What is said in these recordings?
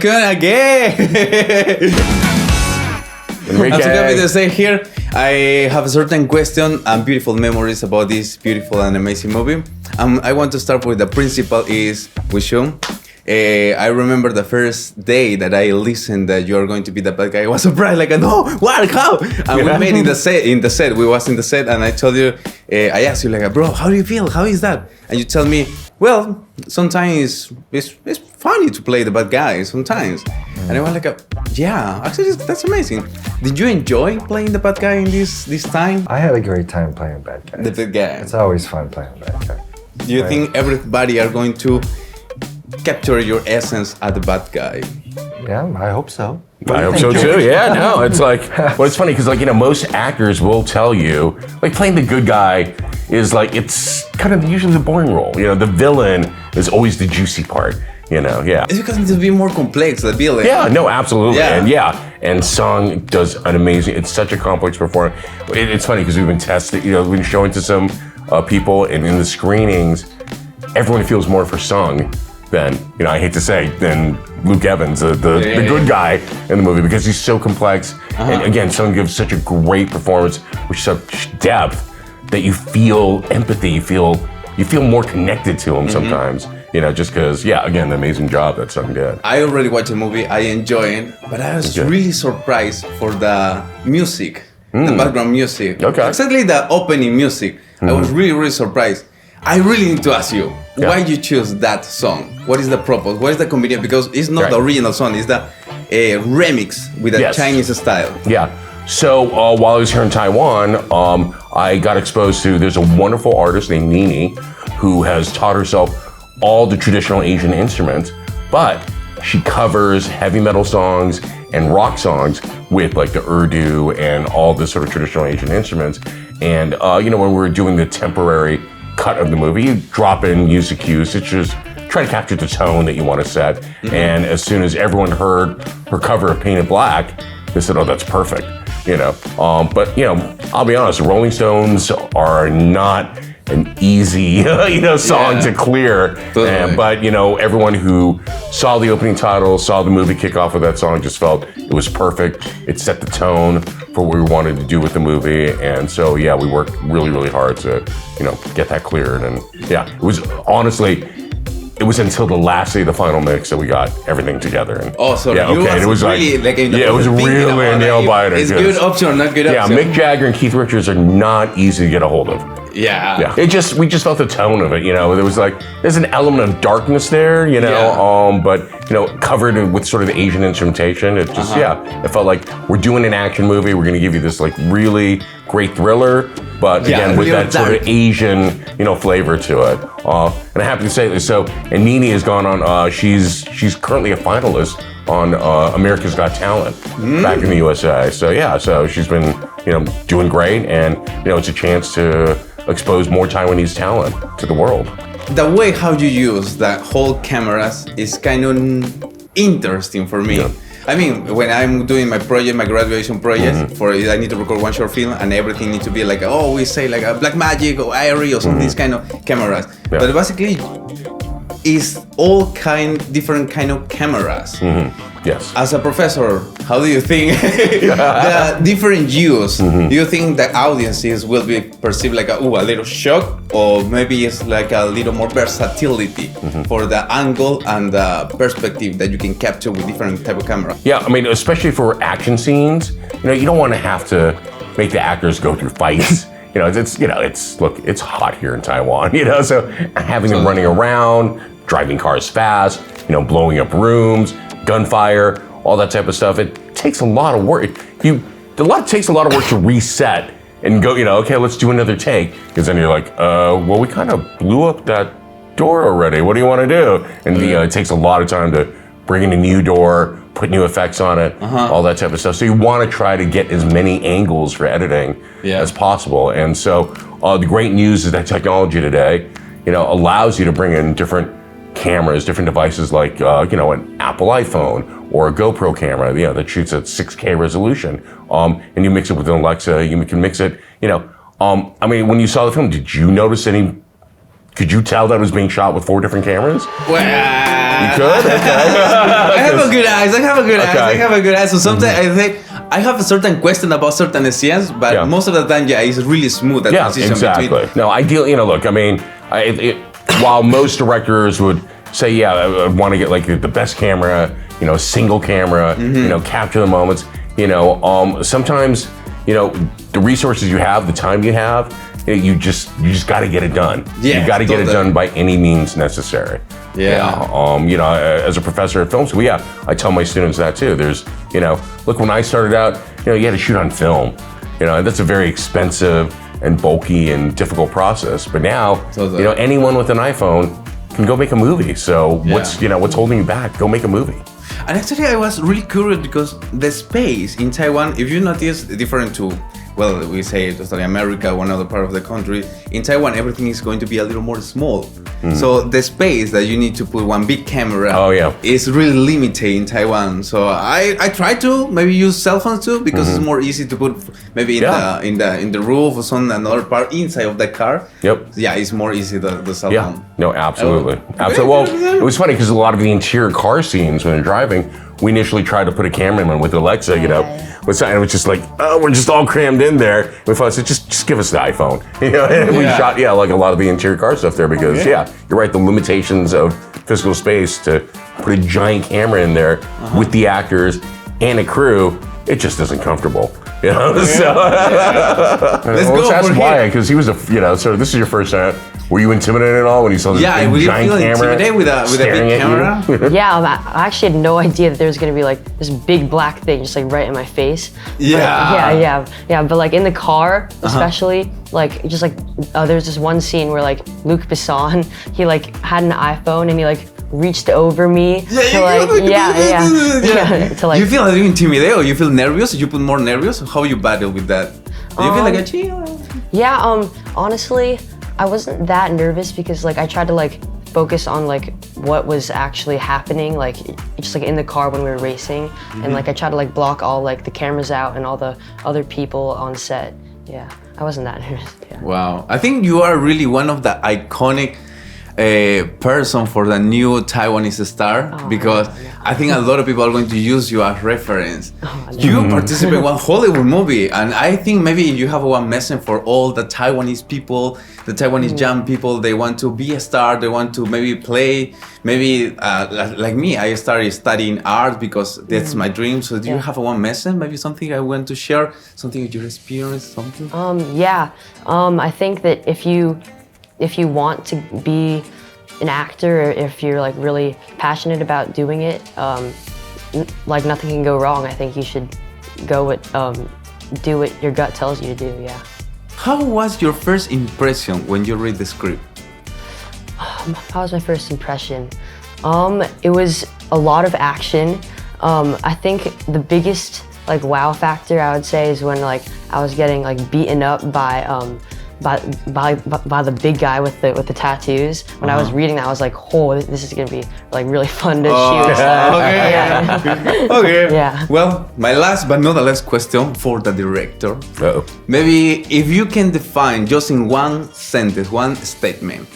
Good again. I'm so happy to stay here. I have a certain question and beautiful memories about this beautiful and amazing movie. I want to start with the principal is Wishun. I remember the first day that I listened that you are going to be the bad guy. I was surprised, like, no, what, how? And we made in the set. We was in the set, and I told you, I asked you, like, bro, how do you feel? How is that? And you tell me, well, sometimes it's funny to play the bad guy. Sometimes, and I was like, yeah, actually, that's amazing. Did you enjoy playing the bad guy in this time? I had a great time playing bad guys. The bad guy. It's always fun playing bad guy. Do you think everybody are going to capture your essence as the bad guy? Yeah, I hope so. I hope so too. Yeah, no, it's like, well, it's funny because, like, you know, most actors will tell you, like, playing the good guy is like, it's kind of usually the boring role. You know, the villain is always the juicy part. You know, yeah. It's because it's a bit more complex, the villain. Yeah, no, absolutely. Yeah. And Sung does an amazing, it's such a complex performance. It's funny because we've been testing, you know, we've been showing to some people, and in the screenings, everyone feels more for Sung than, you know, I hate to say, than Luke Evans, the good guy in the movie, because he's so complex. And again, Sung gives such a great performance with such depth that you feel empathy, you feel more connected to him sometimes. You know, just because, yeah, again, the amazing job that Sung did. I already watched the movie, I enjoy it, but I was really surprised for the music, the background music. Okay. Exactly the opening music. I was really, really surprised. I really need to ask you, why you choose that song? What is the purpose? What is the convenience? Because it's not the original song, it's the remix with a Chinese style. Yeah. So while I was here in Taiwan, I got exposed to, there's a wonderful artist named Nini who has taught herself all the traditional Asian instruments, but she covers heavy metal songs and rock songs with, like, the Urdu and all the sort of traditional Asian instruments. And you know, when we were doing the temporary cut of the movie, you drop in music cues to just try to capture the tone that you want to set. And as soon as everyone heard her cover of Painted Black, they said, oh, that's perfect, you know. But, you know, I'll be honest, the Rolling Stones are not an easy, you know, song to clear. But, you know, everyone who saw the opening title, saw the movie kick off with that song, just felt it was perfect. It set the tone for what we wanted to do with the movie. And so, yeah, we worked really, really hard to, you know, get that cleared. And yeah, it was honestly, it was until the last day of the final mix that we got everything together. And it was really like it was really a nail biter. It's good option, not good option. Yeah, Mick Jagger and Keith Richards are not easy to get a hold of. Yeah. We just felt the tone of it, you know. There was like, there's an element of darkness there, you know, but, you know, covered with sort of Asian instrumentation. It just, it felt like we're doing an action movie. We're going to give you this, like, really great thriller, but again, with that sort of Asian, you know, flavor to it. And I'm happy to say this. So, and Nini has gone on, she's currently a finalist on America's Got Talent back in the USA. So yeah, so she's been, you know, doing great, and, you know, it's a chance to expose more Taiwanese talent to the world. The way how you use the whole cameras is kind of interesting for me. Yeah. I mean, when I'm doing my project, my graduation project, I need to record one short film, and everything needs to be like, oh, we say like a Black Magic or Irie or some of these kind of cameras. Yeah. But basically, it's all different kind of cameras. Yes. As a professor, how do you think the different use? Do you think the audiences will be perceived like a little shock, or maybe it's like a little more versatility for the angle and the perspective that you can capture with different type of camera? Yeah, I mean, especially for action scenes, you know, you don't want to have to make the actors go through fights. You know, it's hot here in Taiwan, you know, so having them running around, driving cars fast, you know, blowing up rooms, gunfire, all that type of stuff. It takes a lot of work. It takes a lot of work to reset and go, you know, okay, let's do another take. Because then you're like, well, we kind of blew up that door already. What do you want to do? And you know, it takes a lot of time to bring in a new door, put new effects on it, all that type of stuff. So you want to try to get as many angles for editing as possible. And so the great news is that technology today, you know, allows you to bring in different cameras, different devices like, you know, an Apple iPhone or a GoPro camera, you know, that shoots at 6K resolution. And you mix it with an Alexa, you can mix it, you know. I mean, when you saw the film, did you notice could you tell that it was being shot with 4 different cameras? Well, Yeah. You could? Okay. I have a good eyes. I have a good eyes. Okay. I have a good eyes. So sometimes I think I have a certain question about certain scenes, but Yeah. most of the time, yeah, it's really smooth. That Yeah, transition exactly. between. No, ideally, look, I mean, while most directors would say, yeah, I want to get like the best camera, single camera, capture the moments, sometimes, the resources you have, the time you have, you just got to get it done. Yeah, you got to get it done by any means necessary. Yeah. As a professor at film school, I tell my students that too. There's, look, when I started out, you had to shoot on film, and that's a very expensive and bulky and difficult process. But now, anyone with an iPhone can go make a movie. So what's holding you back? Go make a movie. And actually, I was really curious because the space in Taiwan, if you notice, different to, well, we say totally America, one other part of the country. In Taiwan, everything is going to be a little more small. So the space that you need to put one big camera is really limited in Taiwan. So I try to maybe use cell phones too because it's more easy to put maybe in the roof or some another part inside of the car. Yep. Yeah, it's more easy the cell phone. No, absolutely. Absolutely. Well, it was funny because a lot of the interior car scenes when they're driving, we initially tried to put a camera in with Alexa, and it was just like, oh, we're just all crammed in there. We thought, just give us the iPhone. And we shot, like a lot of the interior car stuff there because, you're right, the limitations of physical space to put a giant camera in there with the actors and a crew, it just isn't comfortable. Let's go ask for Wyatt, because he was so this is your first time. Were you intimidated at all when you saw this Yeah, big giant feel camera? intimidated with a big camera? Yeah, I actually had no idea that there was gonna be like this big black thing just like right in my face. Yeah. But like in the car, especially, like just like there's this one scene where like Luc Besson, he like had an iPhone and he like reached over me to like to like. You feel like intimidated or you feel nervous? You feel more nervous? How you battle with that? Do you feel like a chill? Yeah, honestly, I wasn't that nervous because like I tried to like focus on like what was actually happening, like just like in the car when we were racing, and like I tried to like block all like the cameras out and all the other people on set. Yeah, I wasn't that nervous. Yeah. Wow, I think you are really one of the iconic person for the new Taiwanese star because I think a lot of people are going to use you as reference. You participate in one Hollywood movie, and I think maybe you have one message for all the Taiwanese people, the Taiwanese young people. They want to be a star. They want to maybe play. Maybe like me, I started studying art because that's my dream. So do you have one message? Maybe something I want to share, something that you experienced, something? I think that if you want to be an actor, or if you're like really passionate about doing it, like nothing can go wrong. I think you should go with do what your gut tells you to do. Yeah. How was your first impression when you read the script? How was my first impression? It was a lot of action. I think the biggest like wow factor I would say is when like I was getting like beaten up by the big guy with the tattoos. When I was reading that, I was like, oh, this is gonna be like really fun to shoot. Okay. Yeah. Well, my last but not the last question for the director. Uh-oh. Maybe if you can define just in one sentence, one statement,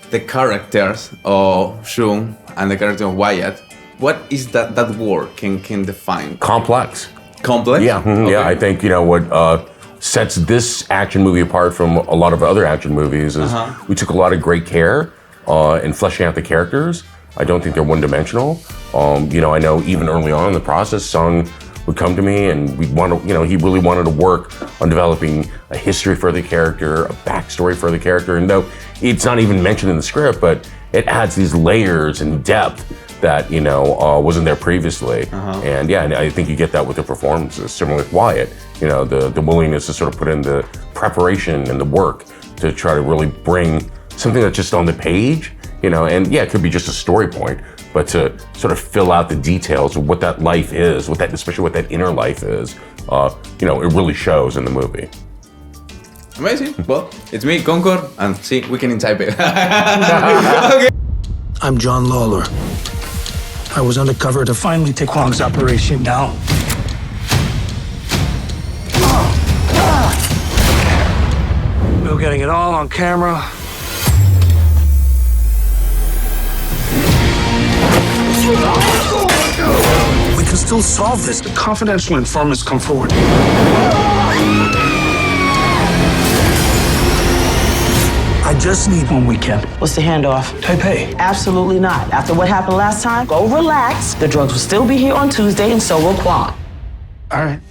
the characters of Shun and the character of Wyatt, what is that word can define? Complex. Complex? Yeah, yeah. I think what sets this action movie apart from a lot of other action movies is we took a lot of great care in fleshing out the characters. I don't think they're one-dimensional. I know even early on in the process, Sung would come to me and he really wanted to work on developing a history for the character, a backstory for the character. And though it's not even mentioned in the script, but it adds these layers and depth that, wasn't there previously. And I think you get that with the performances. Similar with Wyatt, the willingness to sort of put in the preparation and the work to try to really bring something that's just on the page, it could be just a story point, but to sort of fill out the details of what that life is, especially what that inner life is, it really shows in the movie. Amazing. Well, it's me, Concord, and see, weekend in Taipei. Okay. I'm John Lawler. I was undercover to finally take Huang's operation down. We're getting it all on camera. We can still solve this. The confidential informants come forward. I just need 1 weekend. What's the handoff? Taipei. Absolutely not. After what happened last time, go relax. The drugs will still be here on Tuesday, and so will Quan. All right.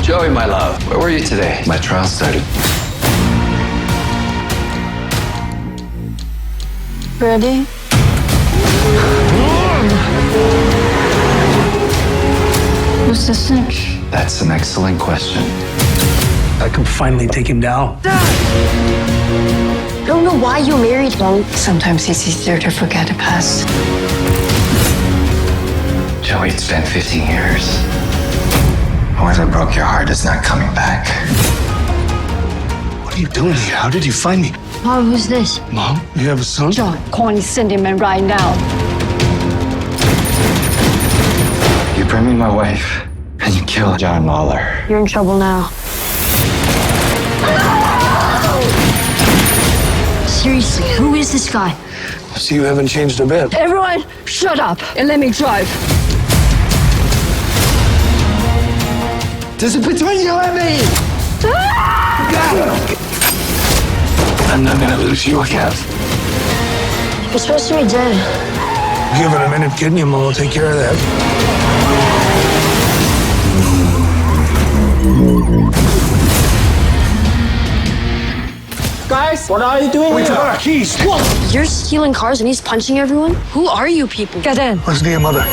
Joey, my love, where were you today? My trial started. Ready? What's the cinch? That's an excellent question. I can finally take him down. I don't know why you married him. Sometimes it's easier to forget the past. Joey, it's been 15 years. Whoever broke your heart is not coming back. What are you doing here? How did you find me? Mom, who's this? Mom, you have a son? John, Connie, send him in right now. You bring me my wife, and you kill John Lawler. You're in trouble now. Seriously, who is this guy? See, you haven't changed a bit. Everyone, shut up and let me drive. There's a between you and me! I'm not gonna lose you again. You're supposed to be dead. Give it a minute, kidney, and we'll take care of that. Guys, what are you doing We here? took our keys. You're stealing cars and he's punching everyone? Who are you people? Get in. Where's the mother?